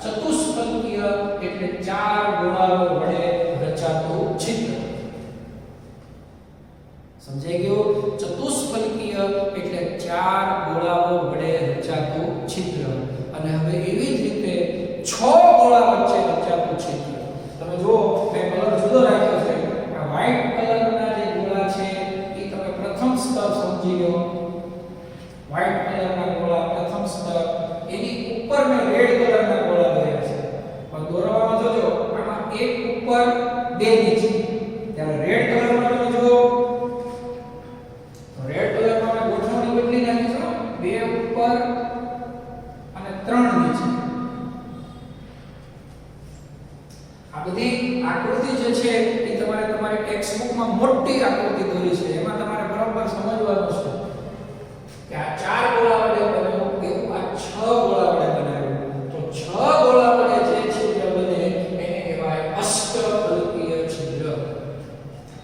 S1: ચતુષ્ફલકીય એટલે 4 ગોળાઓ વડે રચાતું છિદ્ર. સમજાઈ ગયું? ચતુષ્ફલકીય એટલે 4 ગોળાઓ વડે રચાતું છિદ્ર. અને હવે એવી જ રીતે 6 ગોળા વચ્ચે રચાતું છિદ્ર. તમે જુઓ મેં કલર જુદો રાખ્યો છે. આ વ્હાઈટ કલરના જે ગોળા છે એ તમે પ્રથમ સ્તર સમજી લો. વ્હાઈટ કલરના ગોળા પ્રથમ સ્તર, એની ઉપર મેં રેડ કલરના ગોળા દોર્યા છે. પણ દોરવામાં જોજો, આમાં એક ઉપર બે નીચે. ત્યારે રેડ કલરમાં તમે જુઓ તો રેડ કલરમાં મેં ગોઠવણી બદલી નાખી છે. બે ઉપર અને 3 નીચે. આ બધી આકૃતિ જે છે એ તમારે તમારી ટેક્સ્ટબુકમાં મોટી આકૃતિ દોરી છે. એમાં તમારે બરાબર સમજવાનું છે કે આ 4 ગોળા વડે બનેલું એવું આ 6 ગોળા વડે બનાવ્યું. તો 6 ગોળા વડે જે છિદ્ર બને એને કહેવાય અષ્ટફલકીય છિદ્ર.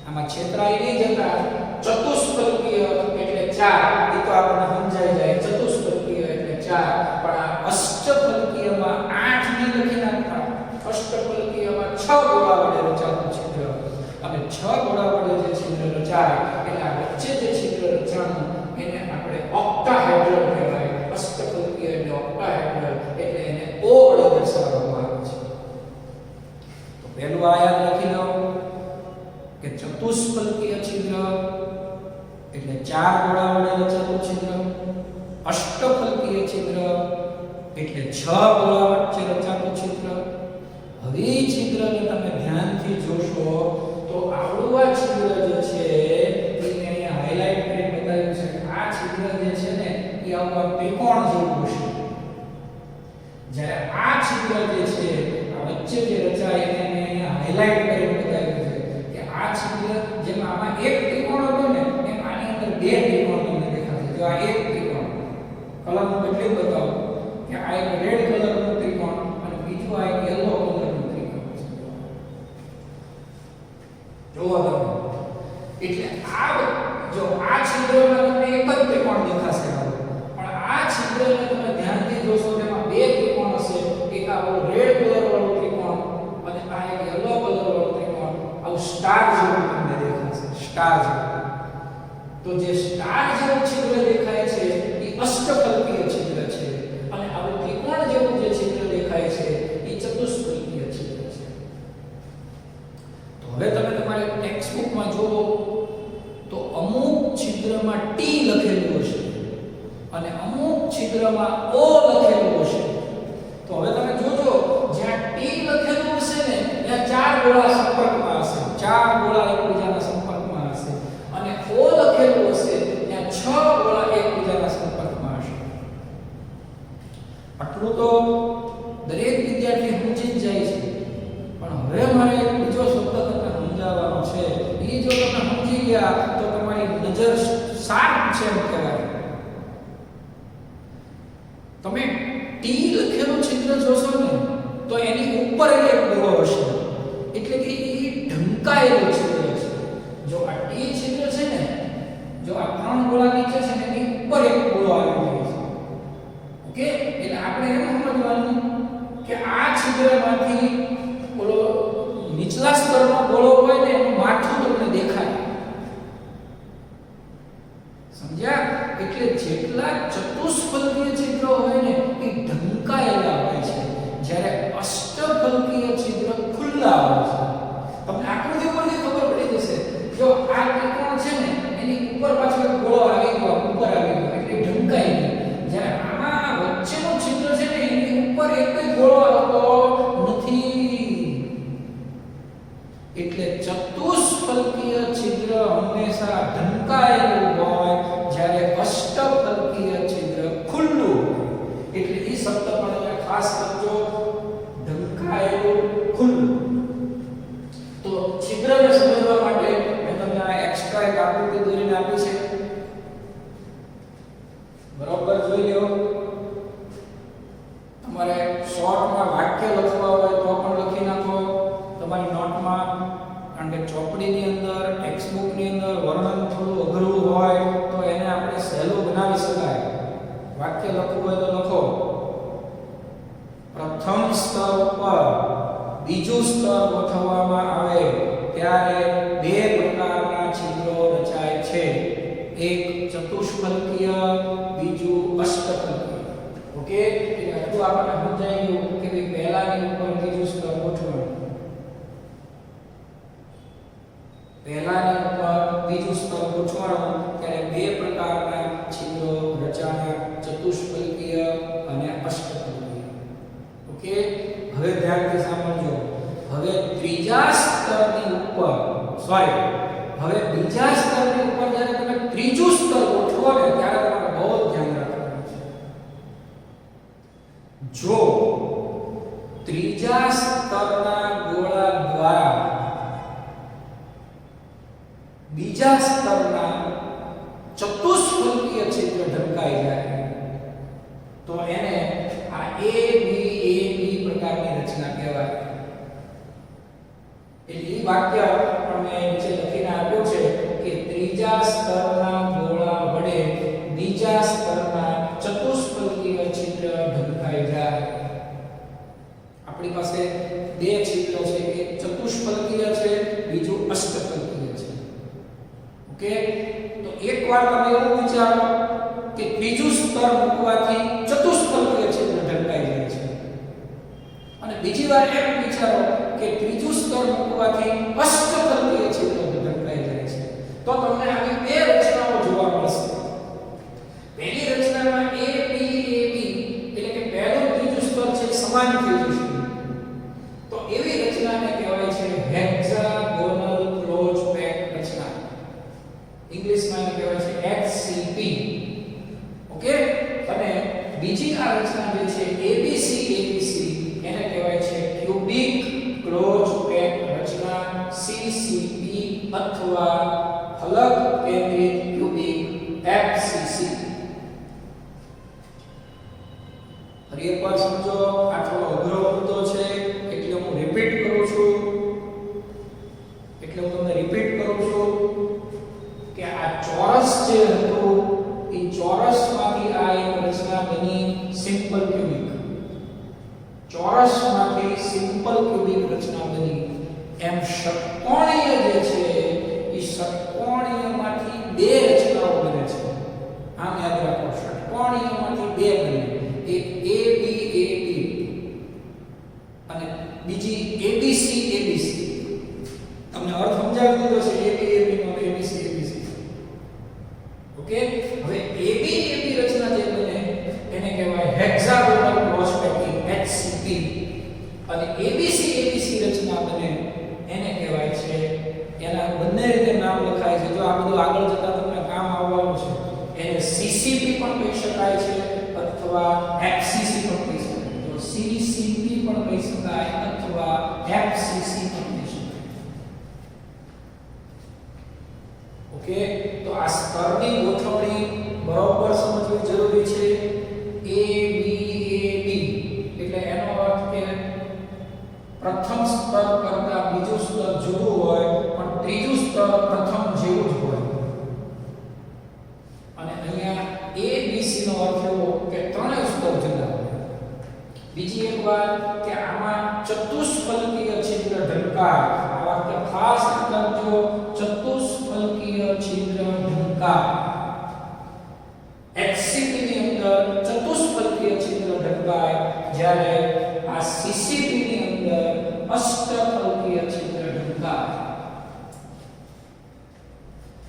S1: આમાં છેતરાઈ નહીં જતા ચતુષ્ફલકીય એટલે 4 એ તો આપણને સમજાઈ જાય. ચતુષ્ફલકીય એટલે 4 પણ આ અષ્ટફલકીયમાં 8 નહીં લખી નાખતા. અષ્ટફલકીયમાં 6 ગોળા વડે રચાતું છિદ્ર અને 6 ગોળા વડે જે છિદ્ર રચાય એટલે આ વચ્ચે જે છિદ્ર રચાણું એને આપણે ઓક્ટાહેડ્રલ કહેવાય. અષ્ટફલકીય એટલે ઓક્ટાહેડ્રલ એટલે એને O વડે દર્શાવવામાં આવે છે. તો પહેલું આ યાદ રાખી લો કે ચતુષ્ફલકીય છિદ્ર એટલે 4 ગોળા વડે રચાતું છિદ્ર. અષ્ટફલકીય છિદ્ર એટલે 6 ગોળા વચ્ચે રચાતું છિદ્ર. હવે એ છિદ્રને તમે ધ્યાનથી જોશો તો આવડું આ છિદ્ર જે છે એને અહીંયા હાઇલાઇટ કરીને બતાવ્યું છે કે આ છિદ્ર જે છે ને એ આવું ત્રિકોણ જેવું હશે. જ્યારે આ છિદ્ર જે છે આ વચ્ચે જે રચાય એને અહીંયા હાઇલાઇટ કરીને બતાવ્યું છે કે આ છિદ્ર જેમાં આમાં એક ત્રિકોણ હતો ને એમ આની અંદર બે ત્રિકોણ તમને દેખાશે. જો આ એક ત્રિકોણ કલરનું બદલી બતાવો કે આ એક રેડ કલરનું ત્રિકોણ અને બીજું આ એક યલો કલરનું ત્રિકોણ છે. જોવો તમે એટલે આ જો આ છિદ્રમાં તમને એક જ ત્રિકોણ દેખાશે પણ આ છિદ્રને તમે ધ્યાનથી જોશો તેમાં બે ત્રિકોણ હશે. એક આવો રેડ કલર વાળો ત્રિકોણ અને આ એક યલો કલર વાળો ત્રિકોણ આવું સ્ટાર જેવું તમને દેખાશે. સ્ટાર જેવું. તો જે સ્ટાર જેવું છિદ્ર દેખાય છે એ અષ્ટફલકીય છિદ્ર છે અને આવું ત્રિકોણ જેવું જે છિદ્ર દેખાય છે એ ચતુષ્ફલકીય છિદ્ર છે. તો હવે તમે તમારી ટેક્સ્ટબુકમાં જુઓ તો અમુક છિદ્રમાં T લખેલું હશે અને અમુક છિદ્રમાં O લખેલું હશે. તો હવે તમે જોજો જ્યાં T લખેલું હશે ને ત્યાં 4 ગોળા સંપર્કમાં હશે. 4 ગોળા એકબીજાના સંપર્કમાં હશે અને O લખેલું હશે ત્યાં 6 ગોળા એકબીજાના સંપર્કમાં હશે. આટલું તો દરેક વિદ્યાર્થી સમજી જ જાય છે પણ હવે મારે એક બીજો શબ્દ તમને સમજાવવાનો છે. એ જો તમે સમજી ગયા તો તમારી નજર શાર્પ છે એમ કહેવાય. તમે T લખેલું છિદ્ર જોશો ને તો એની ઉપર એક ગોળો હશે એટલે કે એ ઢંકાયેલું છિદ્ર છે. જો આ T છિદ્ર છે ને જો આ 3 ગોળા નીચે છે ને એની ઉપર એક ગોળો આવી ગયો છે. ઓકે એટલે આપણે એમ સમજવાનું કે આ છિદ્રમાંથી ઓલો નીચલા સ્તરનો ગોળો હોય ને એનું માથું તમને દેખાય. સમજ્યા? એટલે જેટલા ચતુષ્ફલકીય છિદ્ર હોય ને એ ઢંકાયેલા હોય છે જ્યારે અષ્ટફલકીય છિદ્ર ખુલ્લા હોય છે. તમને આકૃતિ પરથી ખબર પડી જશે. જો આ ત્રિકોણ છે ને એની ઉપર પાછો એક ગોળો આવી ગયો ઉપર આવી ગયો એટલે ઢંકાઈ ગયો. જ્યારે આમાં વચ્ચેનું છિદ્ર છે ને એની ઉપર એક ગોળો આવતો નથી. એટલે ચતુષ્ફલકીય છિદ્ર હંમેશા ઢંકાયેલું હોય જ્યારે અષ્ટફલકીય છિદ્ર ખુલ્લું હોય. એટલે એ શબ્દ પણ તમે ખાસ કરજો, ઢંકાયેલું, ખુલ્લું. તો છિદ્રને સમજવા માટે મેં તમને આ એક્સ્ટ્રા એક આકૃતિ દોરીને આપી છે. બરોબર જોઈ લો. તમારે શોર્ટમાં વાક્ય લખવા હોય તો પણ લખી નાખો તમારી નોટમાં. કારણ કે ચોપડીની અંદર ટેક્સ્ટબુકની અંદર વર્ણન થોડું અઘરું હોય તો એને આપણે સહેલું બનાવી શકાય. વાક્ય લખવું હોય તો લખો. પ્રથમ સ્તર ઉપર બીજું સ્તર ગોઠવવામાં આવે ત્યારે બે પ્રકારના છિદ્રો રચાય છે. એક ચતુષ્ફલકીય, બીજું અષ્ટફલકીય. ઓકે એટલે આટલું આપણને સમજાઈ ગયું કે પહેલાની ઉપર બીજું સ્તર ગોઠવવાનું. પહેલાની ઉપર બીજું સ્તર ગોઠવવાનું ત્યારે બે પ્રકારના છિદ્રો રચાયા, ચતુષ્ફલકીય અને અષ્ટફલકીય. ઓકે હવે ધ્યાનથી સાંભળજો. હવે ત્રીજા સ્તરની ઉપર હવે બીજા સ્તરની ઉપર જ્યારે તમે ત્રીજું સ્તર ગોઠવો ને ત્યારે તમારે બહુ ધ્યાન રાખવાનું છે. જો ત્રીજા સ્તરના ગોળા દ્વારા બીજા સ્તરના ચતુષ્ફલકીય છિદ્ર ઢંકાઈ જાય તો એને આ એ બી પ્રકારની રચના કહેવાય. એટલે એ વાક્ય પણ મેં નીચે લખીને આપ્યો છે કે ત્રીજા સ્તરના ગોળા વડે બીજા સ્તરના ચતુષ્ફલકીય છિદ્ર ઢંકાઈ જાય. આપણી પાસે બે છિદ્ર છે, એક ચતુષ્ફલકીય છે, બીજું અષ્ટફલકીય છે. ઓકે, તો એકવાર તમે એવું વિચારો કે ત્રીજું સ્તર મૂકવાથી ચતુષ્ફલકીય છિદ્ર ઢંકાઈ જાય છે અને બીજી વાર એમ વિચારો કે ત્રીજું સ્તર મૂકવાથી અષ્ટફલકીય છિદ્ર ઢંકાઈ જાય છે. તો તમને આવી બે રચનાઓ જોવા મળશે. પહેલી રચનામાં A B એટલે કે પહેલું ત્રીજું સ્તર છે સમાન થઈ જશે. તો એવી રચનાને કહેવાય છે હેક્સાગોનલ ક્લોઝ પેક રચના. ઇંગ્લિશમાં એને કહેવાય છે HCP. ઓકે, અને બીજી આ રચના જે છે ABC એને કહેવાય છે ક્યુબિક ક્લોઝ પેક રચના CCP અથવા અલગ કેન્દ્રિત ક્યુબિક FCC. ફરી એકવાર સમજો, આ થોડો અઘરો મુદ્દો છે એટલે હું રિપીટ કરું છું કે આ ચોરસ જે હતું એ ચોરસમાંથી આ એક રચના બની સિમ્પલ ક્યુબિક. ચોરસમાંથી સિમ્પલ ક્યુબિક રચના બની. એમ ષટ્કોણીય જે છે એ ષટ્કોણીયમાંથી બે રચનાઓ બને છે. આમ યાદ રાખો, ષટ્કોણીયમાંથી બે બને, એક AB અને બીજી ABC. તમને અર્થ સમજાવી દીધો છે AB નો ABC. ઓકે, હવે AB રચના જે બને એને કહેવાય હેક્સાગોનલ ક્લોઝ પેકિંગ HCP અને ABC રચના બને એને કહેવાય છે, એના બંને રીતે નામ લખાય છે. જો આ બધું આગળ જતા તમને કામ આવવાનું છે. એને CCP પણ કહી શકાય છે અથવા FCC પણ કહી શકાય. તો CCP પણ કહી શકાય અથવા FCC પણ કહી શકાય. ઓકે, તો આ સ્તરની ગોઠવણી બરોબર સમજવી જરૂરી છે. A B એટલે એનો અર્થ કે પ્રથમ સ્તર કરતા બીજું સ્તર જુદું હોય પણ ત્રીજું સ્તર પ્રથમ જેવું જ હોય. અને અહીંયા ABC નો અર્થ એવો કે ત્રણેય સ્તર જુદા હોય. બીજી એક વાત કે આમાં ચતુષ્ફલકીય છિદ્ર ઢંકાય. આ વાક્ય ખાસ સમજો, ચતુષ્ફલકીય છિદ્ર ઢંકાય. HCP ની અંદર ચતુષ્ફલકીય છિદ્ર ઢંકાય, જ્યારે આ CCP ની અંદર અષ્ટફલકીય છિદ્ર ઢંકાય.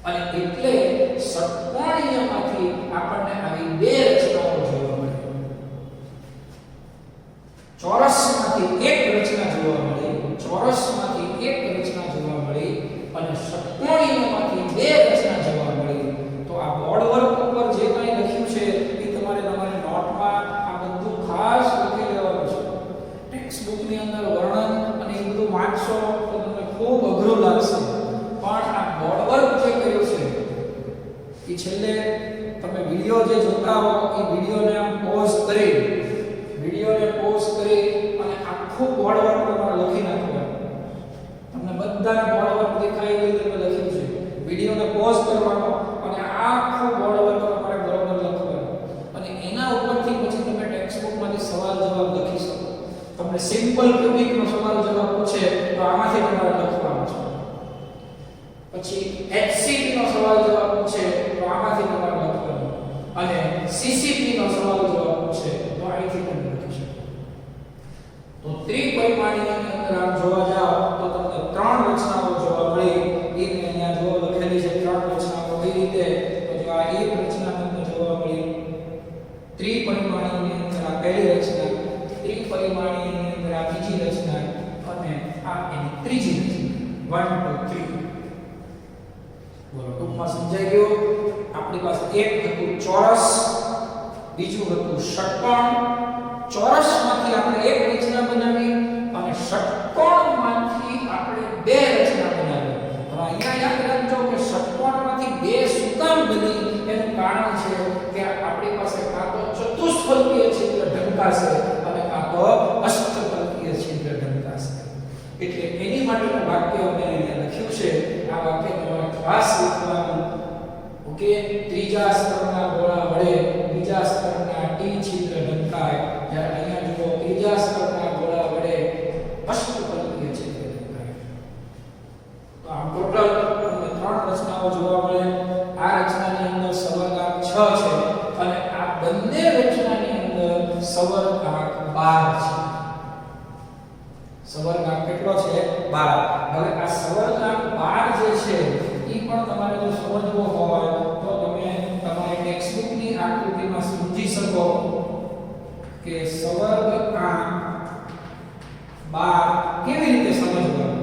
S1: અને એટલે ષટ્કોણીયમાંથી આપણને આવી બે રચનાઓ જોવા મળે. ચોરસમાંથી એક રચના જોવા મળી અને ષટ્કોણીયમાંથી બે રચના જોવા મળી. તો આ બોર્ડ વર્ક ઉપર જે કંઈ લખ્યું છે એ તમારે તમારી નોટમાં આ બધું ખાસ લખી લેવાનું છે. ટેક્સ્ટ બુકની અંદર વર્ણન અને એ બધું વાંચશો તો તમને ખૂબ અઘરું લાગશે, પણ આ બોર્ડ વર્ક જે કર્યું છે એ છેલ્લે તમે વિડિયો જે જોતા હો એ વિડિયોને પોઝ કરી અને આખું બોર્ડ વર્ક તમારે લખી નાખવાનું. તમને બધાને બોર્ડ વર્ક દેખાય એવી રીતે લખ્યું છે. વિડિયોને પોઝ કરવાનો અને આખું બોર્ડ વર્ક તમારે બરોબર લખવાનું અને એના ઉપરથી પછી તમે ટેક્સ્ટ બુકમાંથી સવાલ જવાબ લખી શકો. તમને સિમ્પલ ક્યુબિકનો સવાલ જવાબ પૂછે તો આમાંથી તમારે લખવાનું છે. પછી HCP નો સવાલ જવાબ પૂછે તો આમાંથી તમારે લખવાનું અને CCP નો સવાલ જવાબ પૂછે તો અહીંથી તમે લખી શકો. તો ત્રિપરિમાણીય ની અંદર આપ જોવા જાવ તો તમને ત્રણ રચનાઓ જોવા મળી. એક અહીંયા જો લખેલી છે ત્રણ રચનાઓ કઈ રીતે, તો જો આ એક રચના તમને જોવા મળી ત્રિપરિમાણીય ની અંદર આ પહેલી રચના, ત્રિપરિમાણીય ની અંદર આ બીજી રચના અને આ એની ત્રીજી રચના. 1 2 3 બોલો, ટૂંકમાં સમજાઈ ગયું. આપણી પાસે એક હતું ચોરસ, બીજું હતું ષટ્કોણ. ચોરસમાંથી આપણે એક રચના બનાવી અને ષટ્કોણમાંથી આપણે બે રચના બનાવી. હવે અહીંયા યાદ રાખજો કે ષટ્કોણમાંથી બે શું કામ બની ઢંકાશે અને કાં તો અષ્ટપંક્તિય છિદ્ર ઢંકાશે. એટલે એની માટેનું વાક્ય અમે અહીંયા લખ્યું છે. આ વાક્ય તમારે ખાસ લખવાનું. ઓકે, ત્રીજા સ્તરના ગોળા વડે બીજા સ્તરના ટી છિદ્ર ઢંકાય. જ્યારે અહીંયા જુઓ ત્રીજા સ્તરના ગોળા વડે અષ્ટપંક્તિય છિદ્ર ઢંકાય. તો આ ટોટલ તમને 3 રચનાઓ જોવા મળે. આ રચનાની અંદર સવર્ગાંક 6 છે અને આ બંને રચનાની અંદર સવર્ગાંક 12 છે. સવર્ગાંક કેટલો છે? 12. હવે આ સવર્ગાંક 12 જે છે એ પણ તમારે જો સમજવો હોય તો તમે તમારી ટેક્સ્ટબુકની આકૃતિમાં સમજી શકો કે સવર્ગાંક 12 કેવી રીતે સમજવાનું.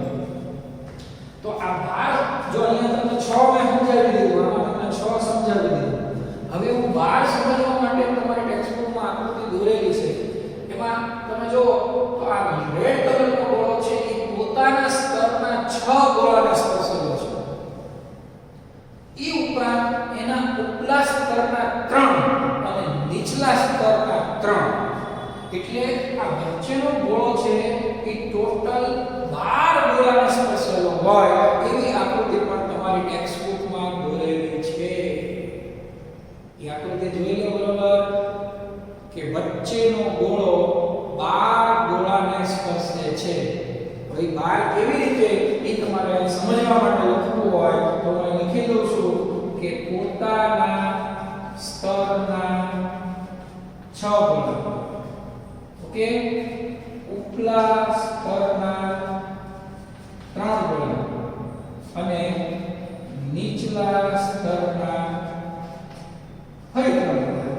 S1: તો આ 12 જો અહીંયા તમને 6 મેં સમજાવી દીધું, આમાં તમને 6 સમજાવી દીધું. હવે હું 12 સમજવા માટે તમારી ટેક્સ્ટબુકમાં આકૃતિ દોરેલી છે. એમાં તમે જો તો આ રેડ કલરનો ગોળો છે એ પોતાના સ્તરના 6 ગોળાને સ્પર્શેલો છે. એ ઉપરાંત એના ઉપલા સ્તરના 3 અને નીચલા સ્તરના 3, એટલે આ વચ્ચેનો ગોળો છે એ ટોટલ 12 ગોળાને સ્પર્શેલો હોય એવી આકૃતિ પણ તમારી ટેક્સ્ટબુકમાં દોરેલી છે. એ આકૃતિ જોઈ લો બરોબર કે વચ્ચેનો ગોળો 12 ગોળાને સ્પર્શે છે. હવે 12 કેવી રીતે એ તમારે સમજવા માટે લખવું હોય તો હું લખી દઉં છું કે પોતાના સ્તરના 6 ગોળા. ઓકે, ઉપલા સ્તરના 3 ગોળા અને નીચલા સ્તરના ફરી 3 ગોળા.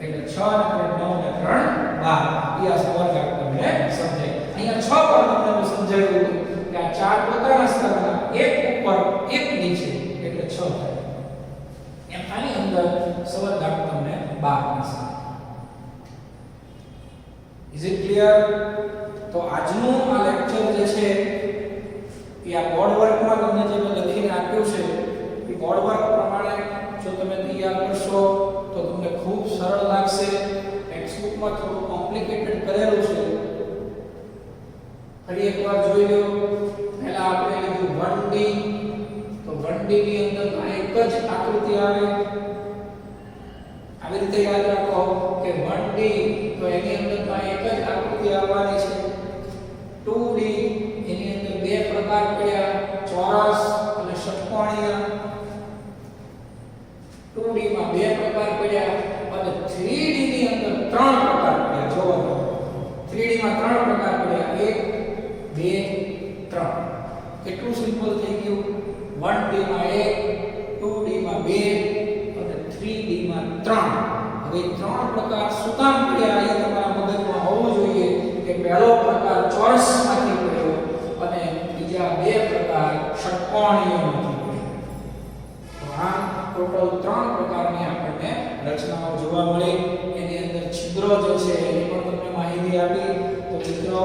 S1: એટલે 6 ને 3 9 ને 3 12. આ સવર્ગાંક તમને સમજાય. અહીંયા 6 પર તમને સમજાવ્યું કે આ 4 પોતાના સ્તરના, એક ઉપર એક નીચે એટલે 6 થાય. એમ આની અંદર સવર્ગાંક તમને 12 મળશે. Is it clear? તો આજનું આ લેક્ચર જે છે એ આ બોર્ડ વર્કમાં તમને જે મેં લખીને આપ્યું છે એ બોર્ડ વર્ક પ્રમાણે જો તમે તૈયાર કરશો તો તમને ખૂબ સરળ લાગશે. ટેક્સ્ટબુકમાં થોડું કોમ્પ્લિકેટેડ કરેલું છે. ફરી એકવાર જોઈ લો. પહેલા આપણે લીધું 1D. તો 1D ની અંદર આ એક જ આકૃતિ આવે. આવી રીતે યાદ રાખો કે 1D તો એની અંદર તો એક જ આકૃતિ આવવાની છે. 2D એની અંદર બે પ્રકાર પડ્યા, ચોરસ અને ષટકોણીય. 2D માં બે પ્રકાર પડ્યા અને 3D ની અંદર 3 પ્રકાર પડ્યા. જોવો 3D માં 3 પ્રકાર પડ્યા, 1 2 3. કેટલું સિમ્પલ થઈ ગયું. 1D માં 1, 2D માં 2 અને 3D માં 3. હવે 3 પ્રકાર શું કામ પડ્યા એ તમારા મગજમાં હોવું જોઈએ કે પહેલો પ્રકાર ચોરસમાંથી પડ્યો અને બીજા બે પ્રકાર ષટકોણીયમાંથી પડ્યા. તો આ ટોટલ 3 પ્રકારની આપણને રચનાઓ જોવા મળી. એની અંદર છિદ્રો જે છે એની પણ તમને માહિતી આપી. તો મિત્રો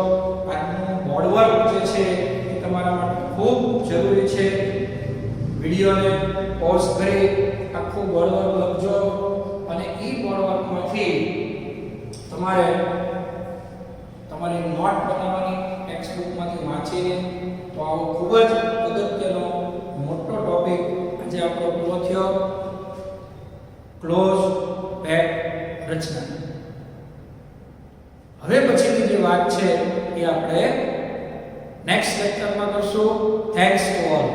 S1: આજનું બોર્ડ વર્ક જે છે એ તમારા માટે ખૂબ જરૂરી છે. વિડિયોને પોઝ કરી આખું બોર્ડ વર્ક લખજો અને એ બોર્ડ વર્કમાંથી તમારે તમારી નોટ બનાવવાની ટેક્સ્ટબુકમાંથી વાંચીને. તો આવો ખૂબ જ અગત્યનો મોટો ટોપિક આજે આપણો પૂરો થયો. ક્લોઝ પેક રચના. હવે પછીની જે વાત છે એ આપણે નેક્સ્ટ લેક્ચરમાં કરશું. Thanks to all.